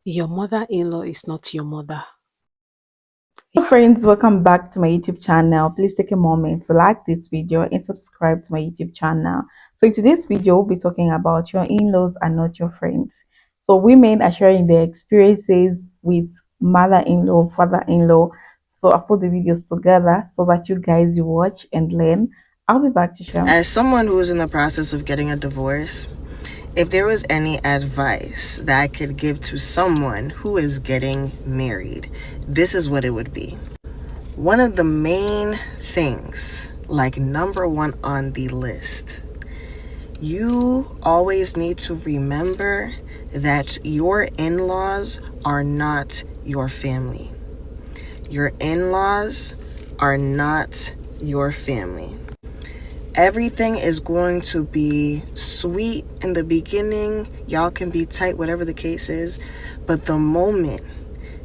Your mother-in-law is not your mother. Hello friends, welcome back to my YouTube channel. Please take a moment to like this video and subscribe to my YouTube channel. So in today's video, we'll be talking about your in-laws are not your friends. So women are sharing their experiences with mother-in-law, father-in-law. So I put the videos together so that you guys watch and learn. I'll be back to share. As someone who's in the process of getting a divorce, if there was any advice that I could give to someone who is getting married, this is what it would be. One of the main things, like number one on the list, you always need to remember that your in-laws are not your family. Your in-laws are not your family. Everything is going to be sweet in the beginning. Y'all can be tight, whatever the case is. But the moment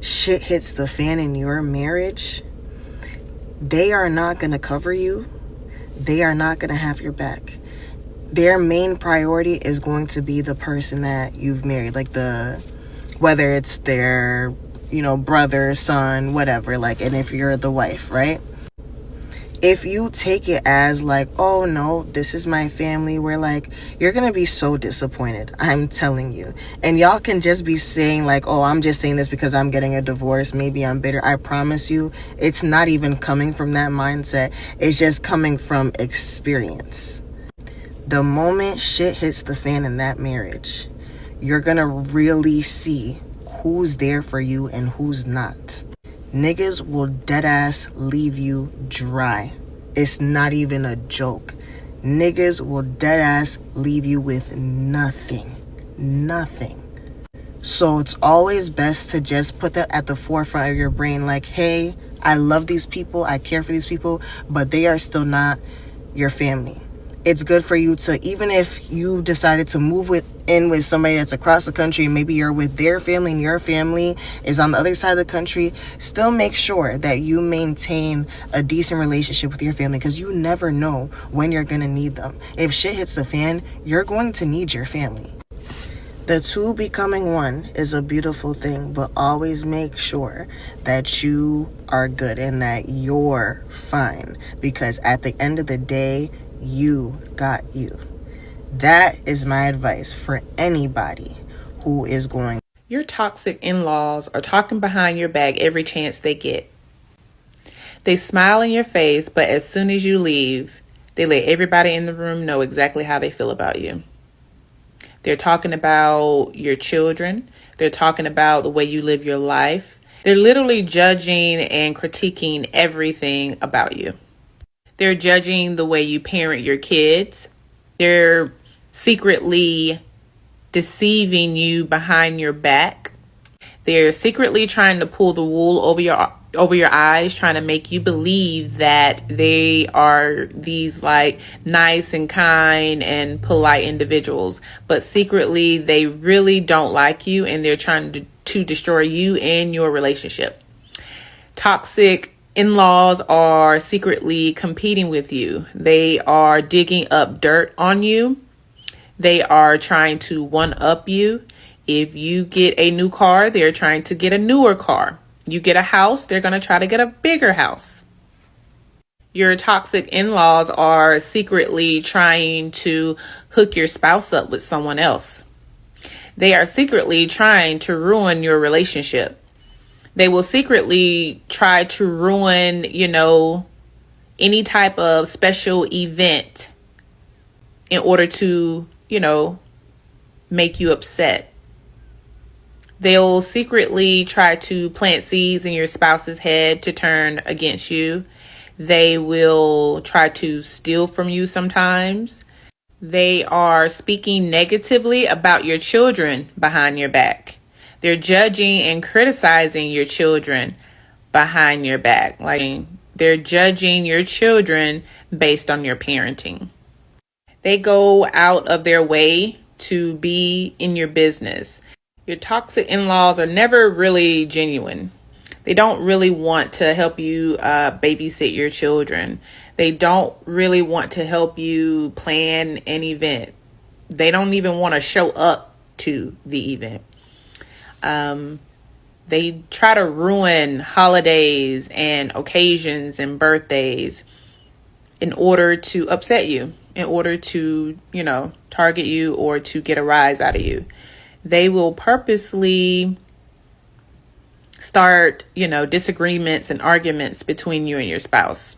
shit hits the fan in your marriage, they are not going to cover you. They are not going to have your back. Their main priority is going to be the person that you've married, like whether it's their, brother, son, whatever, like, and if you're the wife, right? If you take it as like, oh no, this is my family, we're like, you're gonna be so disappointed. I'm telling you. And y'all can just be saying like, oh, I'm just saying this because I'm getting a divorce. Maybe I'm bitter. I promise you, it's not even coming from that mindset. It's just coming from experience. The moment shit hits the fan in that marriage, you're gonna really see who's there for you and who's not. Niggas will deadass leave you dry. It's not even a joke. Niggas will deadass leave you with nothing. Nothing. So it's always best to just put that at the forefront of your brain. Like, hey, I love these people. I care for these people, but they are still not your family. It's good for you to, even if you decided to move in with somebody that's across the country, and maybe you're with their family and your family is on the other side of the country, still make sure that you maintain a decent relationship with your family, because you never know when you're going to need them. If shit hits the fan, you're going to need your family. The two becoming one is a beautiful thing, but always make sure that you are good and that you're fine, because at the end of the day, you got you. That is my advice for anybody who is going. Your toxic in-laws are talking behind your back every chance they get. They smile in your face, but as soon as you leave, they let everybody in the room know exactly how they feel about you. They're talking about your children. They're talking about the way you live your life. They're literally judging and critiquing everything about you. They're judging the way you parent your kids. They're secretly deceiving you behind your back. They're secretly trying to pull the wool over your eyes, trying to make you believe that they are these like nice and kind and polite individuals, but secretly they really don't like you and they're trying to destroy you and your relationship. Toxic in-laws are secretly competing with you. They are digging up dirt on you. They are trying to one-up you. If you get a new car, they're trying to get a newer car. You get a house, they're going to try to get a bigger house. Your toxic in-laws are secretly trying to hook your spouse up with someone else. They are secretly trying to ruin your relationship. They will secretly try to ruin, any type of special event in order to, make you upset. They'll secretly try to plant seeds in your spouse's head to turn against you. They will try to steal from you sometimes. They are speaking negatively about your children behind your back. They're judging and criticizing your children behind your back. Like, they're judging your children based on your parenting. They go out of their way to be in your business. Your toxic in-laws are never really genuine. They don't really want to help you babysit your children. They don't really want to help you plan an event. They don't even want to show up to the event. They try to ruin holidays and occasions and birthdays in order to upset you, in order to, target you or to get a rise out of you. They will purposely start, disagreements and arguments between you and your spouse.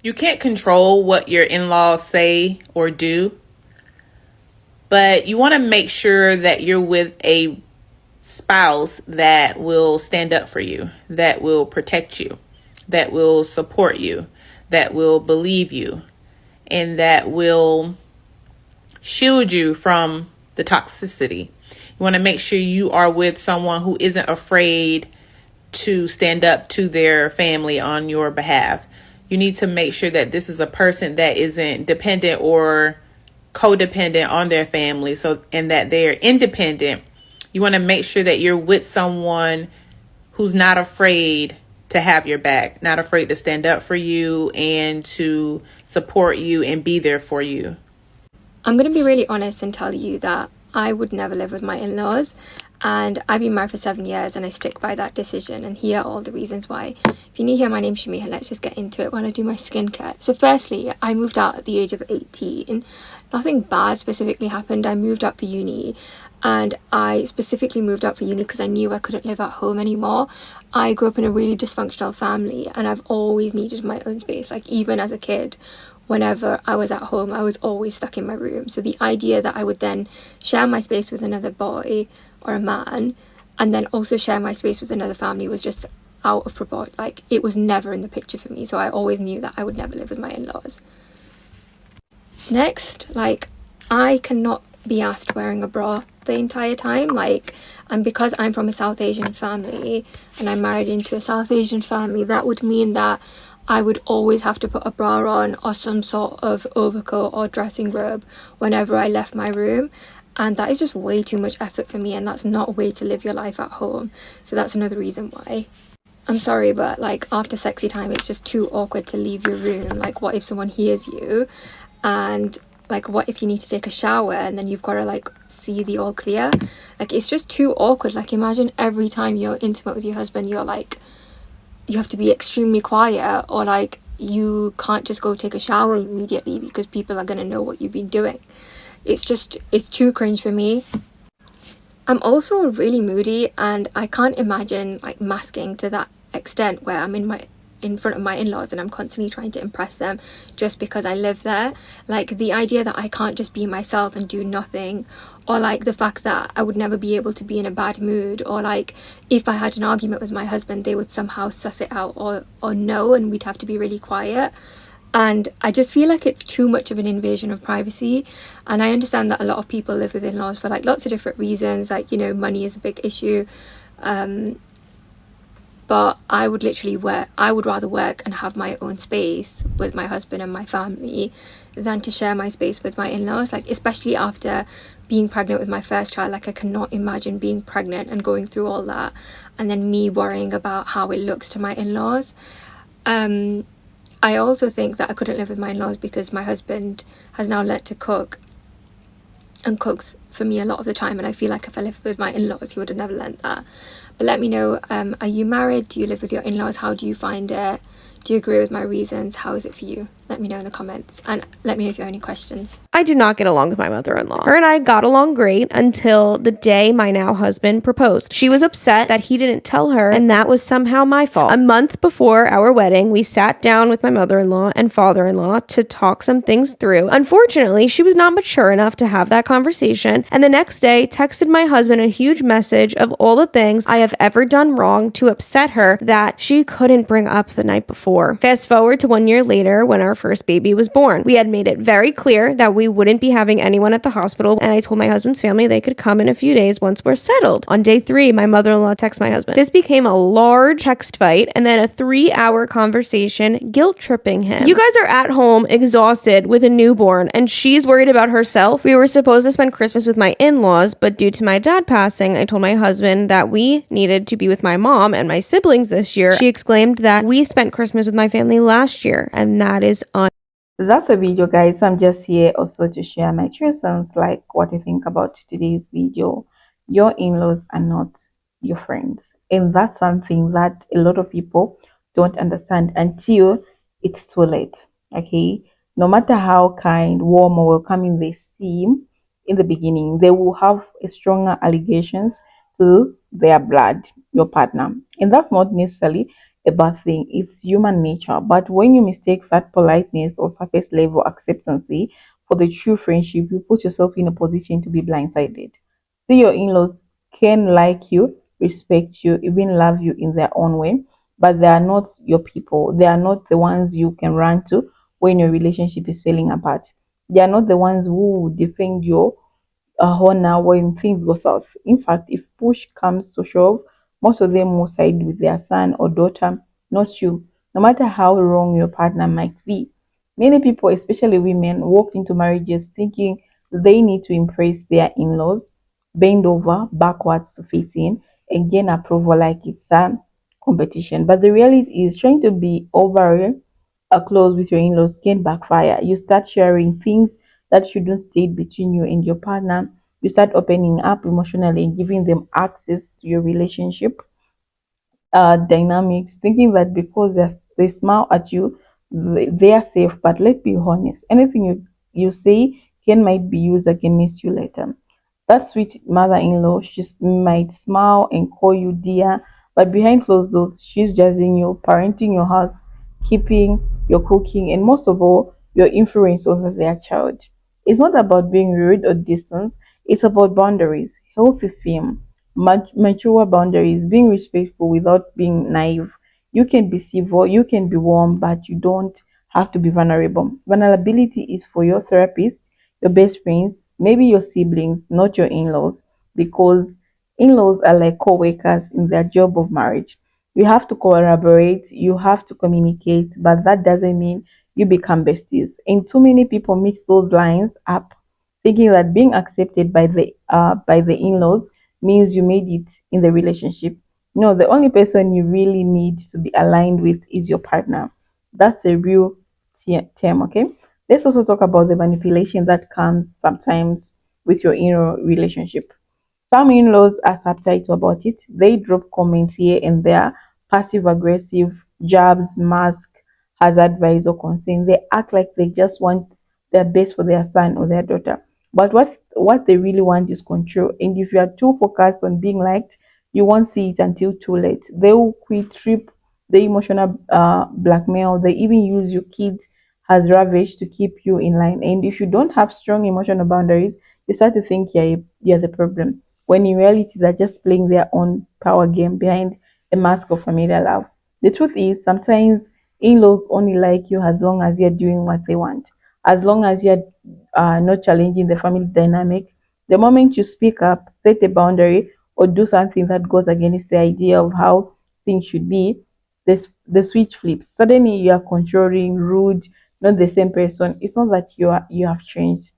You can't control what your in-laws say or do, but you want to make sure that you're with a spouse that will stand up for you, that will protect you, that will support you, that will believe you, and that will shield you from the toxicity. You want to make sure you are with someone who isn't afraid to stand up to their family on your behalf. You need to make sure that this is a person that isn't dependent or codependent on their family, and that they're independent. You want to make sure that you're with someone who's not afraid to have your back, not afraid to stand up for you and to support you and be there for you. I'm going to be really honest and tell you that I would never live with my in-laws, and I've been married for 7 years and I stick by that decision, and here are all the reasons why. If you're new here, my name's Shami and let's just get into it while I do my skincare. So firstly, I moved out at the age of 18. Nothing bad specifically happened. I moved out for uni, and I specifically moved out for uni because I knew I couldn't live at home anymore. I grew up in a really dysfunctional family and I've always needed my own space. Like even as a kid, whenever I was at home, I was always stuck in my room. So the idea that I would then share my space with another boy or a man and then also share my space with another family was just out of proportion. Like it was never in the picture for me. So I always knew that I would never live with my in-laws. Next, I cannot be asked wearing a bra the entire time. And because I'm from a South Asian family and I'm married into a South Asian family, that would mean that I would always have to put a bra on or some sort of overcoat or dressing robe whenever I left my room. And that is just way too much effort for me, and that's not a way to live your life at home. So that's another reason why. I'm sorry, but after sexy time, it's just too awkward to leave your room. What if someone hears you? And what if you need to take a shower and then you've got to see the all clear? It's just too awkward. Imagine every time you're intimate with your husband, you're you have to be extremely quiet, or you can't just go take a shower immediately because people are going to know what you've been doing. It's too cringe for me. I'm also really moody, and I can't imagine masking to that extent where I'm in front of my in-laws and I'm constantly trying to impress them just because I live there. The idea that I can't just be myself and do nothing, or the fact that I would never be able to be in a bad mood, or if I had an argument with my husband, they would somehow suss it out or know, and we'd have to be really quiet. And I just feel it's too much of an invasion of privacy. And I understand that a lot of people live with in-laws for lots of different reasons, money is a big issue, but I would rather work and have my own space with my husband and my family than to share my space with my in-laws, especially after being pregnant with my first child. I cannot imagine being pregnant and going through all that and then me worrying about how it looks to my in-laws. I also think that I couldn't live with my in-laws because my husband has now learnt to cook and cooks for me a lot of the time, and I feel if I lived with my in-laws, he would have never learnt that. But let me know, are you married? Do you live with your in-laws? How do you find it? Do you agree with my reasons? How is it for you? Let me know in the comments, and let me know if you have any questions. I do not get along with my mother-in-law. Her and I got along great until the day my now husband proposed. She was upset that he didn't tell her, and that was somehow my fault. A month before our wedding, we sat down with my mother-in-law and father-in-law to talk some things through. Unfortunately, she was not mature enough to have that conversation, and the next day texted my husband a huge message of all the things I have ever done wrong to upset her that she couldn't bring up the night before. Fast forward to 1 year later when our first baby was born. We had made it very clear that we wouldn't be having anyone at the hospital, and I told my husband's family they could come in a few days once we're settled. On day 3, my mother-in-law texts my husband. This became a large text fight and then a 3-hour conversation guilt-tripping him. You guys are at home exhausted with a newborn, and she's worried about herself. We were supposed to spend Christmas with my in-laws, but due to my dad passing, I told my husband that we needed to be with my mom and my siblings this year. She exclaimed that we spent Christmas with my family last year, and that is That's a video, guys. I'm just here also to share my 2 cents, what I think about today's video. Your in-laws are not your friends. And that's something that a lot of people don't understand until it's too late. Okay. No matter how kind, warm, or welcoming they seem in the beginning, they will have a stronger allegations to their blood, your partner. And that's not necessarily a bad thing. It's human nature. But when you mistake that politeness or surface level acceptance for the true friendship, you put yourself in a position to be blindsided. See, your in laws can like you, respect you, even love you in their own way, but they are not your people. They are not the ones you can run to when your relationship is falling apart. They are not the ones who will defend your honor when things go south. In fact, if push comes to shove, most of them will side with their son or daughter, not you, no matter how wrong your partner might be. Many people, especially women, walk into marriages thinking they need to impress their in laws, bend over backwards to fit in, and gain approval like it's a competition. But the reality is, trying to be over close with your in-laws can backfire. You start sharing things that shouldn't stay between you and your partner. You start opening up emotionally and giving them access to your relationship dynamics, thinking that because they smile at you, they are safe. But let's be honest, anything you say can might be used against you later. That sweet mother-in-law, she might smile and call you dear, but behind closed doors, she's judging you, parenting your house, keeping your cooking, and most of all, your influence over their child. It's not about being rude or distant. It's about boundaries, healthy theme, mature boundaries, being respectful without being naive. You can be civil, you can be warm, but you don't have to be vulnerable. Vulnerability is for your therapist, your best friends, maybe your siblings, not your in-laws, because in-laws are like co-workers in their job of marriage. You have to collaborate, you have to communicate, but that doesn't mean you become besties. And too many people mix those lines up, thinking that being accepted by the in-laws means you made it in the relationship. No, the only person you really need to be aligned with is your partner. That's a real term, okay? Let's also talk about the manipulation that comes sometimes with your inner relationship. Some in-laws are subtle about it. They drop comments here and there, passive aggressive, jabs, mask, as advice or concern. They act like they just want their best for their son or their daughter. But what they really want is control. And if you are too focused on being liked, you won't see it until too late. They will quit trip the emotional blackmail. They even use your kids as ravage to keep you in line. And if you don't have strong emotional boundaries, you start to think you're the problem, when in reality they're just playing their own power game behind a mask of familiar love. The truth is, sometimes in-laws only like you as long as you're doing what they want, as long as you're not challenging the family dynamic. The moment you speak up, set a boundary, or do something that goes against the idea of how things should be, the switch flips. Suddenly you are controlling, rude, not the same person. It's not that you have changed,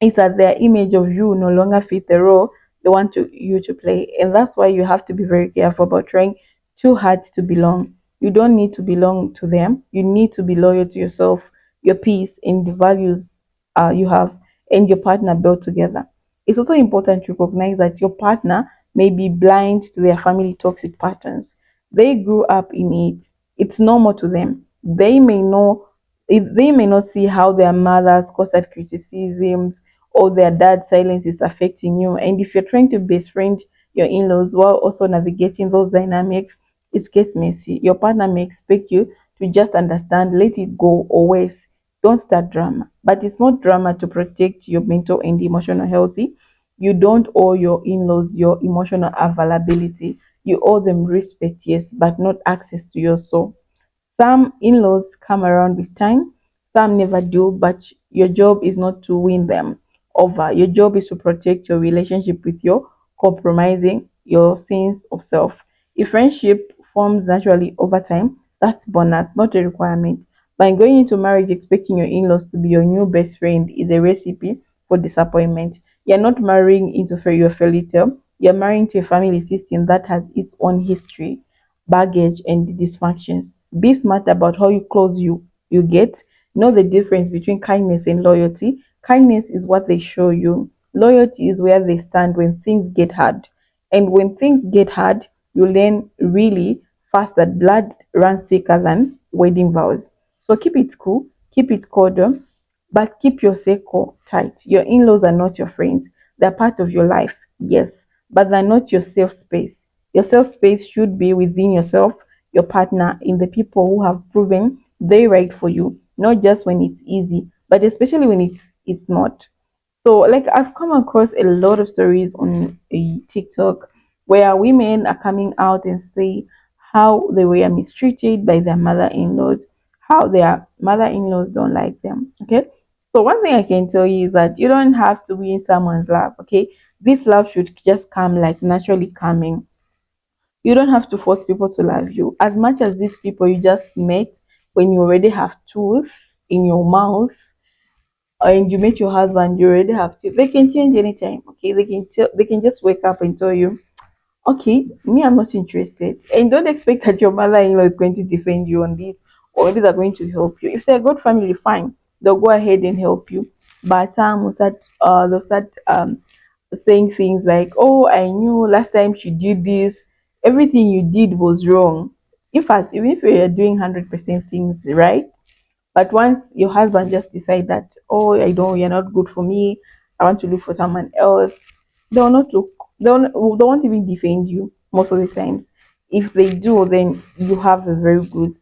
is that their image of you no longer fit the role they want you to play. And that's why you have to be very careful about trying too hard to belong. You don't need to belong to them. You need to be loyal to yourself, your peace, and the values you have and your partner built together. It's also important to recognize that your partner may be blind to their family toxic patterns. They grew up in it. It's normal to them. They may not see how their mothers constant criticisms or their dad's silence is affecting you. And if you're trying to best friend your in-laws while also navigating those dynamics, it gets messy. Your partner may expect you to just understand, let it go, or worse, don't start drama. But it's not drama to protect your mental and emotional healthy. You don't owe your in-laws your emotional availability. You owe them respect, yes, but not access to your soul. Some in-laws come around with time, some never do, but your job is not to win them over. Your job is to protect your relationship with your compromising your sense of self. If friendship forms naturally over time, that's bonus, not a requirement. By going into marriage expecting your in-laws to be your new best friend is a recipe for disappointment. You're not marrying into your fairy tale. You're marrying to a family system that has its own history, baggage, and dysfunctions. Be smart about how you close you get. Know the difference between kindness and loyalty. Kindness is what they show you. Loyalty is where they stand when things get hard. And when things get hard, you learn really fast that blood runs thicker than wedding vows. So keep it cool, keep it cordial, but keep your circle tight. Your in laws are not your friends, they're part of your life, yes, but they're not your safe space. Your safe space should be within yourself, your partner, in the people who have proven they right for you, not just when it's easy, but especially when it's not. So, like, I've come across a lot of stories on TikTok where women are coming out and say how they were mistreated by their mother-in-laws, how their mother-in-laws don't like them. Okay, so one thing I can tell you is that you don't have to be in someone's love. Okay, this love should just come like naturally coming. You don't have to force people to love you. As much as these people you just met when you already have tooth in your mouth and you met your husband, you already have teeth. They can change anytime. Okay, they can just wake up and tell you, okay, me, I'm not interested. And don't expect that your mother-in-law is going to defend you on this, or maybe they're going to help you. If they're a good family, fine, they'll go ahead and help you. But they'll start saying things like, "Oh, I knew last time she did this. Everything you did was wrong." In fact, even if you're doing 100% things right, but once your husband just decide that, oh, I don't, you're not good for me, I want to look for someone else, they'll not look, they won't even defend you most of the times. If they do, then you have a very good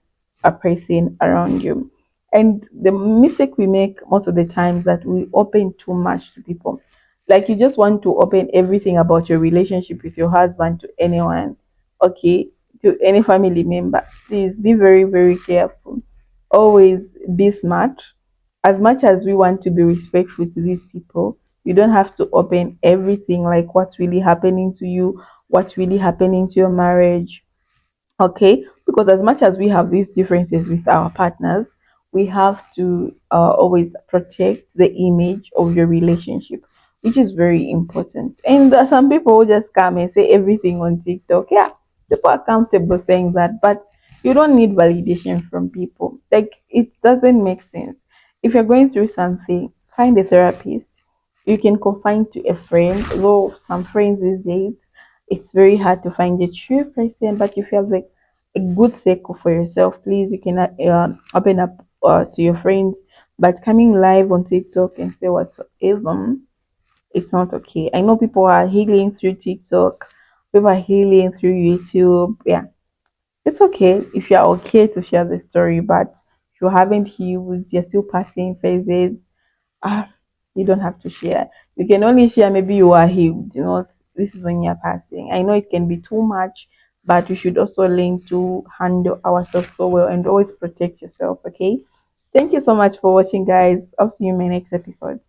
person around you. And the mistake we make most of the times that we open too much to people. Like you just want to open everything about your relationship with your husband to anyone, okay, to any family member. Please be very, very careful. Always be smart. As much as we want to be respectful to these people, you don't have to open everything, like what's really happening to you, what's really happening to your marriage. Okay, because as much as we have these differences with our partners, we have to always protect the image of your relationship, which is very important. And some people will just come and say everything on TikTok. Yeah, people are comfortable saying that, but you don't need validation from people. Like, it doesn't make sense. If you're going through something, find a therapist. You can confide to a friend, though some friends these days it's very hard to find a true person. But if you have like a good circle for yourself, please, you can open up to your friends. But coming live on TikTok and say whatsoever, it's not okay. I know people are healing through TikTok, people are healing through YouTube. Yeah, it's okay if you're okay to share the story, but if you haven't healed, you're still passing phases, ah, you don't have to share. You can only share maybe you are healed. You know, this is when you're passing. I know it can be too much, but we should also learn to handle ourselves so well and always protect yourself. Okay. Thank you so much for watching, guys. I'll see you in my next episode.